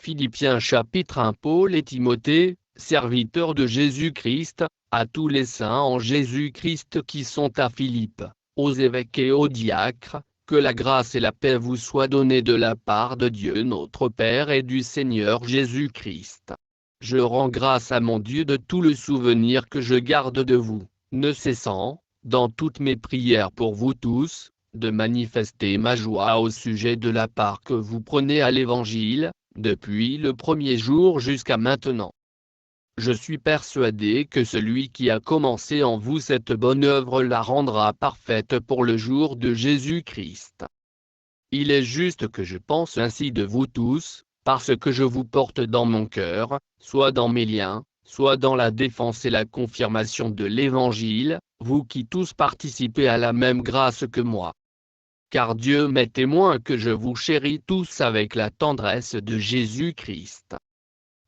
Philippiens chapitre 1. Paul et Timothée, serviteurs de Jésus-Christ, à tous les saints en Jésus-Christ qui sont à Philippe, aux évêques et aux diacres, que la grâce et la paix vous soient données de la part de Dieu notre Père et du Seigneur Jésus-Christ. Je rends grâce à mon Dieu de tout le souvenir que je garde de vous, ne cessant, dans toutes mes prières pour vous tous, de manifester ma joie au sujet de la part que vous prenez à l'Évangile, depuis le premier jour jusqu'à maintenant. Je suis persuadé que celui qui a commencé en vous cette bonne œuvre la rendra parfaite pour le jour de Jésus-Christ. Il est juste que je pense ainsi de vous tous, parce que je vous porte dans mon cœur, soit dans mes liens, soit dans la défense et la confirmation de l'Évangile, vous qui tous participez à la même grâce que moi. Car Dieu m'est témoin que je vous chéris tous avec la tendresse de Jésus-Christ.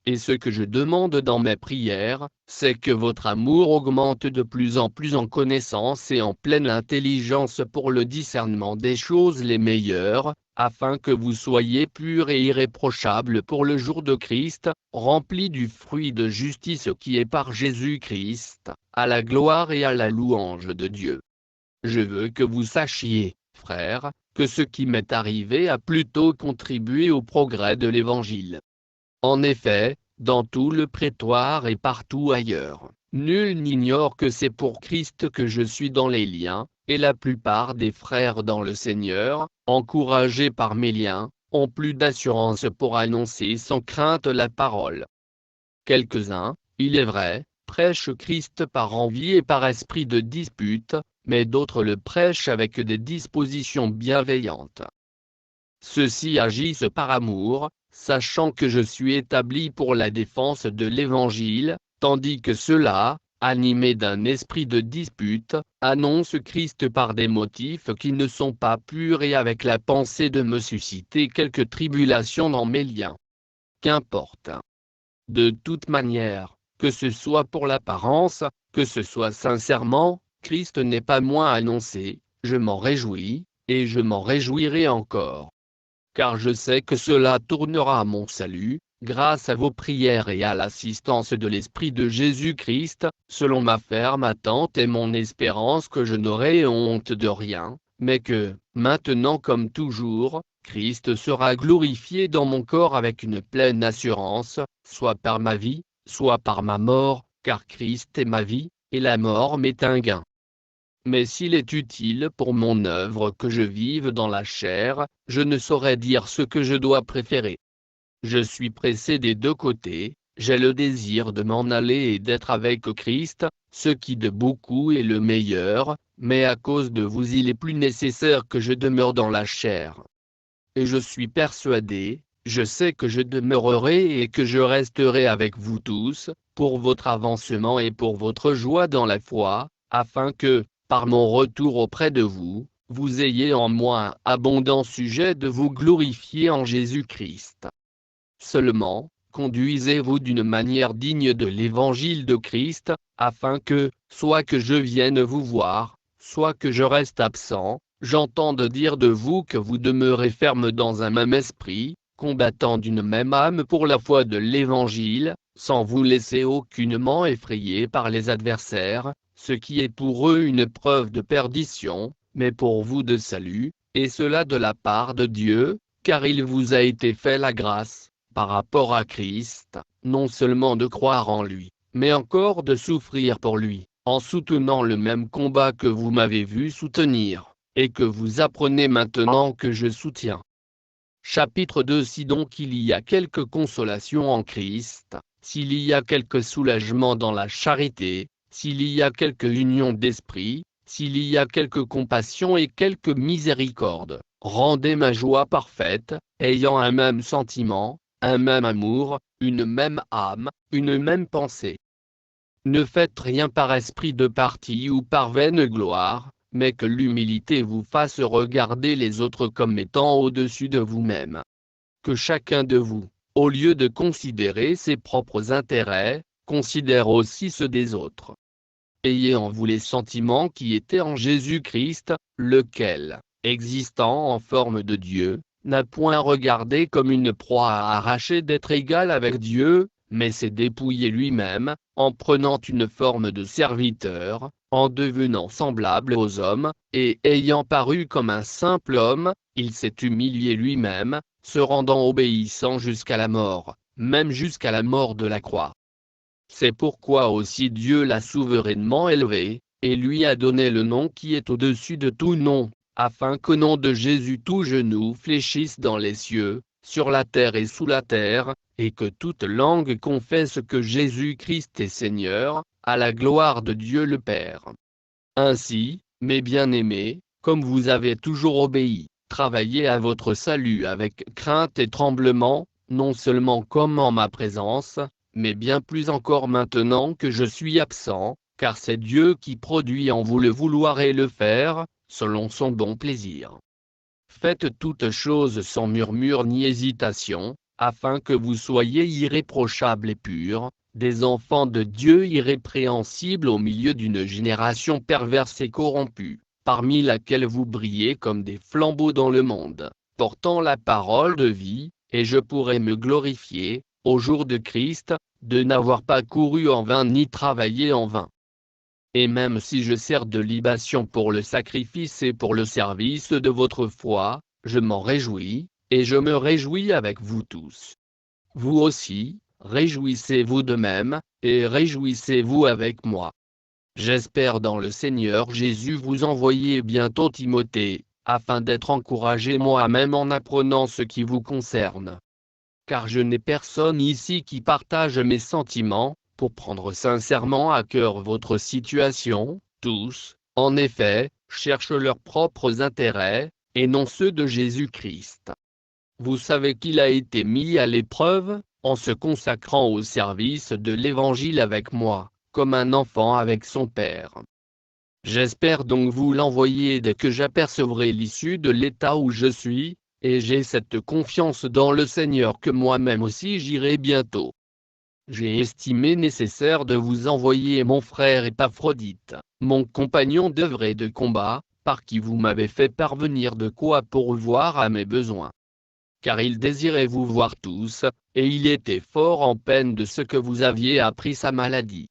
Et ce que je demande dans mes prières, c'est que votre amour augmente de plus en plus en connaissance et en pleine intelligence pour le discernement des choses les meilleures, afin que vous soyez purs et irréprochables pour le jour de Christ, remplis du fruit de justice qui est par Jésus-Christ, à la gloire et à la louange de Dieu. Je veux que vous sachiez, frères, que ce qui m'est arrivé a plutôt contribué au progrès de l'Évangile. En effet, dans tout le prétoire et partout ailleurs, nul n'ignore que c'est pour Christ que je suis dans les liens, et la plupart des frères dans le Seigneur, encouragés par mes liens, ont plus d'assurance pour annoncer sans crainte la parole. Quelques-uns, il est vrai, prêchent Christ par envie et par esprit de dispute, mais d'autres le prêchent avec des dispositions bienveillantes. Ceux-ci agissent par amour, sachant que je suis établi pour la défense de l'Évangile, tandis que ceux-là, animés d'un esprit de dispute, annoncent Christ par des motifs qui ne sont pas purs et avec la pensée de me susciter quelque tribulation dans mes liens. Qu'importe. De toute manière, que ce soit pour l'apparence, que ce soit sincèrement, Christ n'est pas moins annoncé, je m'en réjouis, et je m'en réjouirai encore. Car je sais que cela tournera à mon salut, grâce à vos prières et à l'assistance de l'Esprit de Jésus-Christ, selon ma ferme attente et mon espérance que je n'aurai honte de rien, mais que, maintenant comme toujours, Christ sera glorifié dans mon corps avec une pleine assurance, soit par ma vie, soit par ma mort, car Christ est ma vie, et la mort m'est un gain. Mais s'il est utile pour mon œuvre que je vive dans la chair, je ne saurais dire ce que je dois préférer. Je suis pressé des deux côtés, j'ai le désir de m'en aller et d'être avec Christ, ce qui de beaucoup est le meilleur, mais à cause de vous il est plus nécessaire que je demeure dans la chair. Et je suis persuadé, je sais que je demeurerai et que je resterai avec vous tous, pour votre avancement et pour votre joie dans la foi, afin que, par mon retour auprès de vous, vous ayez en moi un abondant sujet de vous glorifier en Jésus-Christ. Seulement, conduisez-vous d'une manière digne de l'Évangile de Christ, afin que, soit que je vienne vous voir, soit que je reste absent, j'entende dire de vous que vous demeurez ferme dans un même esprit, combattant d'une même âme pour la foi de l'Évangile, sans vous laisser aucunement effrayer par les adversaires, ce qui est pour eux une preuve de perdition, mais pour vous de salut, et cela de la part de Dieu, car il vous a été fait la grâce, par rapport à Christ, non seulement de croire en lui, mais encore de souffrir pour lui, en soutenant le même combat que vous m'avez vu soutenir, et que vous apprenez maintenant que je soutiens. Chapitre 2. Si donc il y a quelque consolation en Christ, s'il y a quelque soulagement dans la charité, s'il y a quelque union d'esprit, s'il y a quelque compassion et quelque miséricorde, rendez ma joie parfaite, ayant un même sentiment, un même amour, une même âme, une même pensée. Ne faites rien par esprit de parti ou par vaine gloire, mais que l'humilité vous fasse regarder les autres comme étant au-dessus de vous-même. Que chacun de vous, au lieu de considérer ses propres intérêts, considère aussi ceux des autres. Ayez en vous les sentiments qui étaient en Jésus-Christ, lequel, existant en forme de Dieu, n'a point regardé comme une proie à arracher d'être égal avec Dieu, mais s'est dépouillé lui-même, en prenant une forme de serviteur, en devenant semblable aux hommes, et ayant paru comme un simple homme, il s'est humilié lui-même, se rendant obéissant jusqu'à la mort, même jusqu'à la mort de la croix. C'est pourquoi aussi Dieu l'a souverainement élevé, et lui a donné le nom qui est au-dessus de tout nom, afin qu'au nom de Jésus tout genou fléchisse dans les cieux, sur la terre et sous la terre, et que toute langue confesse que Jésus-Christ est Seigneur, à la gloire de Dieu le Père. Ainsi, mes bien-aimés, comme vous avez toujours obéi, travaillez à votre salut avec crainte et tremblement, non seulement comme en ma présence, mais bien plus encore maintenant que je suis absent, car c'est Dieu qui produit en vous le vouloir et le faire, selon son bon plaisir. Faites toutes choses sans murmure ni hésitation, afin que vous soyez irréprochables et purs, des enfants de Dieu irrépréhensibles au milieu d'une génération perverse et corrompue, parmi laquelle vous brillez comme des flambeaux dans le monde, portant la parole de vie, et je pourrai me glorifier, au jour de Christ, de n'avoir pas couru en vain ni travaillé en vain. Et même si je sers de libation pour le sacrifice et pour le service de votre foi, je m'en réjouis, et je me réjouis avec vous tous. Vous aussi, réjouissez-vous de même, et réjouissez-vous avec moi. J'espère dans le Seigneur Jésus vous envoyer bientôt Timothée, afin d'être encouragé moi-même en apprenant ce qui vous concerne. Car je n'ai personne ici qui partage mes sentiments, pour prendre sincèrement à cœur votre situation. Tous, en effet, cherchent leurs propres intérêts, et non ceux de Jésus-Christ. Vous savez qu'il a été mis à l'épreuve, en se consacrant au service de l'Évangile avec moi, comme un enfant avec son père. J'espère donc vous l'envoyer dès que j'apercevrai l'issue de l'état où je suis, et j'ai cette confiance dans le Seigneur que moi-même aussi j'irai bientôt. J'ai estimé nécessaire de vous envoyer mon frère Épaphrodite, mon compagnon d'œuvre et de combat, par qui vous m'avez fait parvenir de quoi pourvoir à mes besoins. Car il désirait vous voir tous, et il était fort en peine de ce que vous aviez appris sa maladie.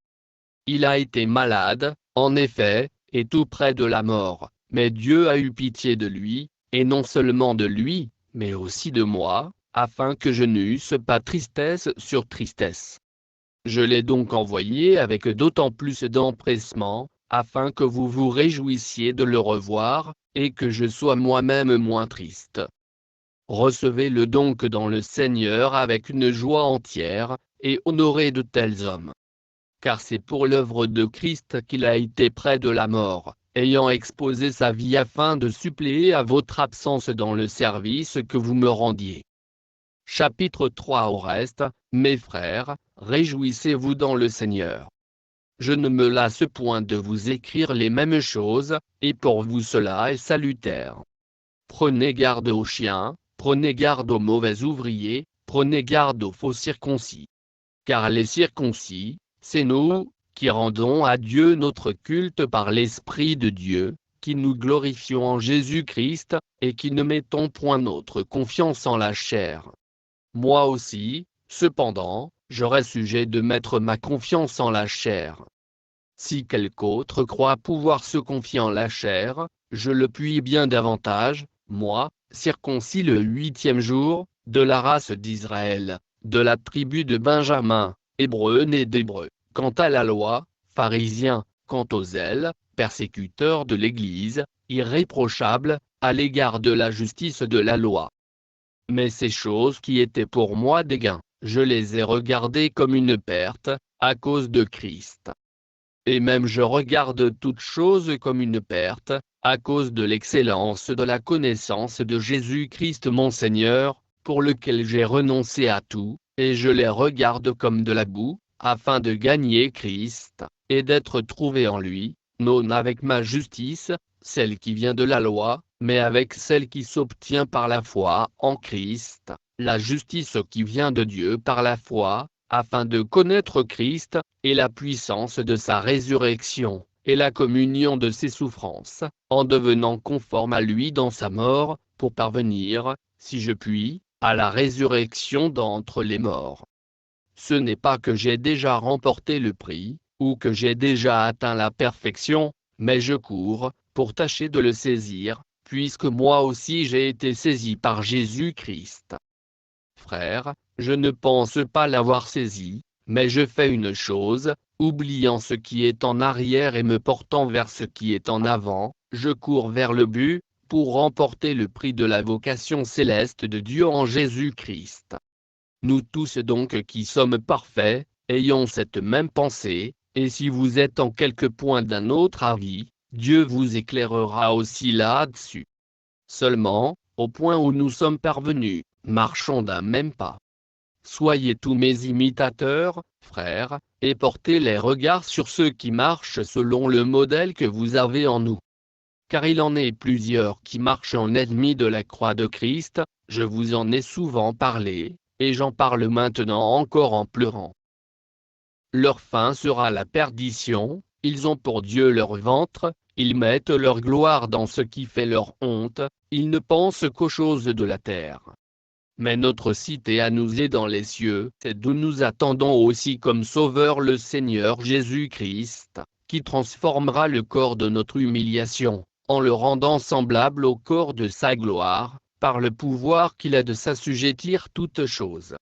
Il a été malade, en effet, et tout près de la mort, mais Dieu a eu pitié de lui, et non seulement de lui, mais aussi de moi, afin que je n'eusse pas tristesse sur tristesse. Je l'ai donc envoyé avec d'autant plus d'empressement, afin que vous vous réjouissiez de le revoir, et que je sois moi-même moins triste. Recevez-le donc dans le Seigneur avec une joie entière, et honorez de tels hommes. Car c'est pour l'œuvre de Christ qu'il a été près de la mort, ayant exposé sa vie afin de suppléer à votre absence dans le service que vous me rendiez. Chapitre 3. Au reste, mes frères, réjouissez-vous dans le Seigneur. Je ne me lasse point de vous écrire les mêmes choses, et pour vous cela est salutaire. Prenez garde aux chiens, prenez garde aux mauvais ouvriers, prenez garde aux faux circoncis. Car les circoncis, c'est nous, qui rendons à Dieu notre culte par l'Esprit de Dieu, qui nous glorifions en Jésus-Christ, et qui ne mettons point notre confiance en la chair. Moi aussi, cependant, j'aurais sujet de mettre ma confiance en la chair. Si quelque autre croit pouvoir se confier en la chair, je le puis bien davantage, moi, circoncis le 8e jour, de la race d'Israël, de la tribu de Benjamin, hébreu né d'Hébreux, quant à la loi, pharisien, quant au zèle, persécuteur de l'Église, irréprochable, à l'égard de la justice de la loi. Mais ces choses qui étaient pour moi des gains, je les ai regardées comme une perte, à cause de Christ. Et même je regarde toutes choses comme une perte, à cause de l'excellence de la connaissance de Jésus-Christ mon Seigneur, pour lequel j'ai renoncé à tout, et je les regarde comme de la boue, afin de gagner Christ, et d'être trouvé en lui, non avec ma justice, celle qui vient de la loi, mais avec celle qui s'obtient par la foi en Christ, la justice qui vient de Dieu par la foi, afin de connaître Christ, et la puissance de sa résurrection, et la communion de ses souffrances, en devenant conforme à lui dans sa mort, pour parvenir, si je puis, à la résurrection d'entre les morts. Ce n'est pas que j'ai déjà remporté le prix, ou que j'ai déjà atteint la perfection, mais je cours, pour tâcher de le saisir, puisque moi aussi j'ai été saisi par Jésus-Christ. Frères, je ne pense pas l'avoir saisi, mais je fais une chose, oubliant ce qui est en arrière et me portant vers ce qui est en avant, je cours vers le but, pour remporter le prix de la vocation céleste de Dieu en Jésus-Christ. Nous tous donc qui sommes parfaits, ayons cette même pensée, et si vous êtes en quelque point d'un autre avis, Dieu vous éclairera aussi là-dessus. Seulement, au point où nous sommes parvenus, marchons d'un même pas. Soyez tous mes imitateurs, frères, et portez les regards sur ceux qui marchent selon le modèle que vous avez en nous. Car il en est plusieurs qui marchent en ennemis de la croix de Christ, je vous en ai souvent parlé, et j'en parle maintenant encore en pleurant. Leur fin sera la perdition, ils ont pour Dieu leur ventre, ils mettent leur gloire dans ce qui fait leur honte, ils ne pensent qu'aux choses de la terre. Mais notre cité à nous est dans les cieux, c'est d'où nous attendons aussi comme Sauveur le Seigneur Jésus-Christ, qui transformera le corps de notre humiliation, en le rendant semblable au corps de sa gloire, par le pouvoir qu'il a de s'assujettir toutes choses.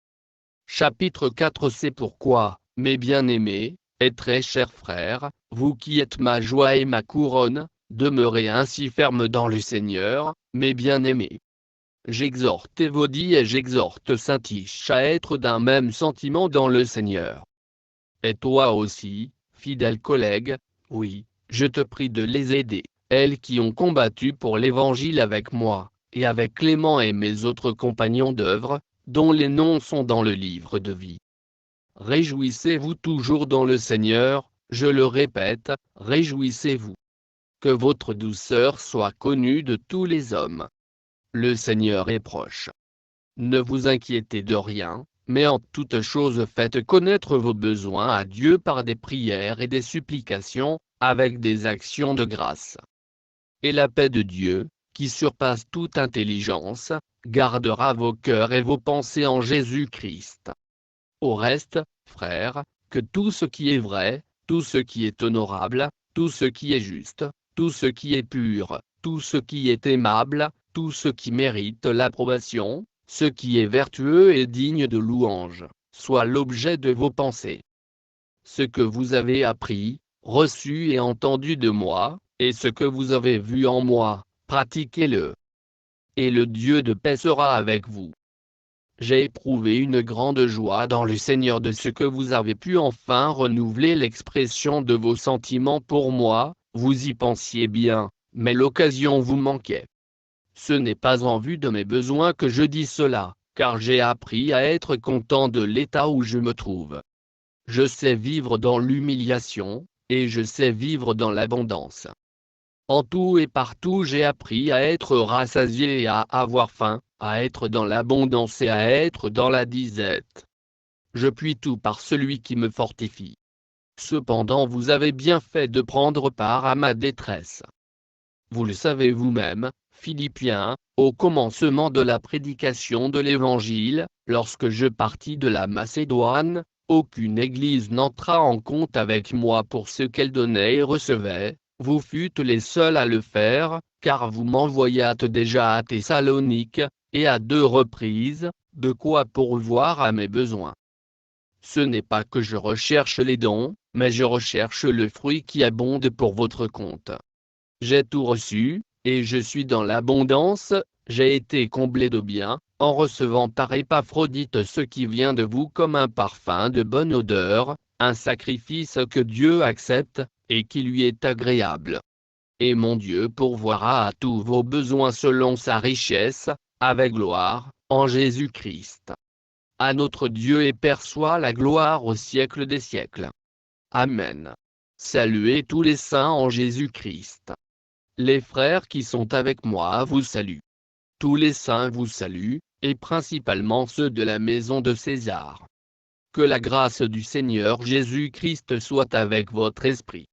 Chapitre 4. C'est pourquoi, mes bien-aimés, et très chers frères, vous qui êtes ma joie et ma couronne, demeurez ainsi fermes dans le Seigneur, mes bien-aimés. J'exhorte Évodie et j'exhorte Syntyche à être d'un même sentiment dans le Seigneur. Et toi aussi, fidèle collègue, oui, je te prie de les aider, elles qui ont combattu pour l'Évangile avec moi, et avec Clément et mes autres compagnons d'œuvre, dont les noms sont dans le livre de vie. Réjouissez-vous toujours dans le Seigneur, je le répète, réjouissez-vous. Que votre douceur soit connue de tous les hommes. Le Seigneur est proche. Ne vous inquiétez de rien, mais en toute chose faites connaître vos besoins à Dieu par des prières et des supplications, avec des actions de grâce. Et la paix de Dieu, qui surpasse toute intelligence, gardera vos cœurs et vos pensées en Jésus-Christ. Au reste, frères, que tout ce qui est vrai, tout ce qui est honorable, tout ce qui est juste, tout ce qui est pur, tout ce qui est aimable, tout ce qui mérite l'approbation, ce qui est vertueux et digne de louange, soit l'objet de vos pensées. Ce que vous avez appris, reçu et entendu de moi, et ce que vous avez vu en moi, pratiquez-le. Et le Dieu de paix sera avec vous. J'ai éprouvé une grande joie dans le Seigneur de ce que vous avez pu enfin renouveler l'expression de vos sentiments pour moi, vous y pensiez bien, mais l'occasion vous manquait. Ce n'est pas en vue de mes besoins que je dis cela, car j'ai appris à être content de l'état où je me trouve. Je sais vivre dans l'humiliation, et je sais vivre dans l'abondance. En tout et partout j'ai appris à être rassasié et à avoir faim, à être dans l'abondance et à être dans la disette. Je puis tout par celui qui me fortifie. Cependant vous avez bien fait de prendre part à ma détresse. Vous le savez vous-même, Philippiens, au commencement de la prédication de l'Évangile, lorsque je partis de la Macédoine, aucune église n'entra en compte avec moi pour ce qu'elle donnait et recevait, vous fûtes les seuls à le faire, car vous m'envoyâtes déjà à Thessalonique, et à 2 reprises, de quoi pourvoir à mes besoins. Ce n'est pas que je recherche les dons, mais je recherche le fruit qui abonde pour votre compte. J'ai tout reçu, et je suis dans l'abondance, j'ai été comblé de bien, en recevant par Épaphrodite ce qui vient de vous comme un parfum de bonne odeur, un sacrifice que Dieu accepte, et qui lui est agréable. Et mon Dieu pourvoira à tous vos besoins selon sa richesse, avec gloire, en Jésus-Christ. À notre Dieu et Père soit la gloire au siècle des siècles. Amen. Saluez tous les saints en Jésus-Christ. Les frères qui sont avec moi vous saluent. Tous les saints vous saluent, et principalement ceux de la maison de César. Que la grâce du Seigneur Jésus-Christ soit avec votre esprit.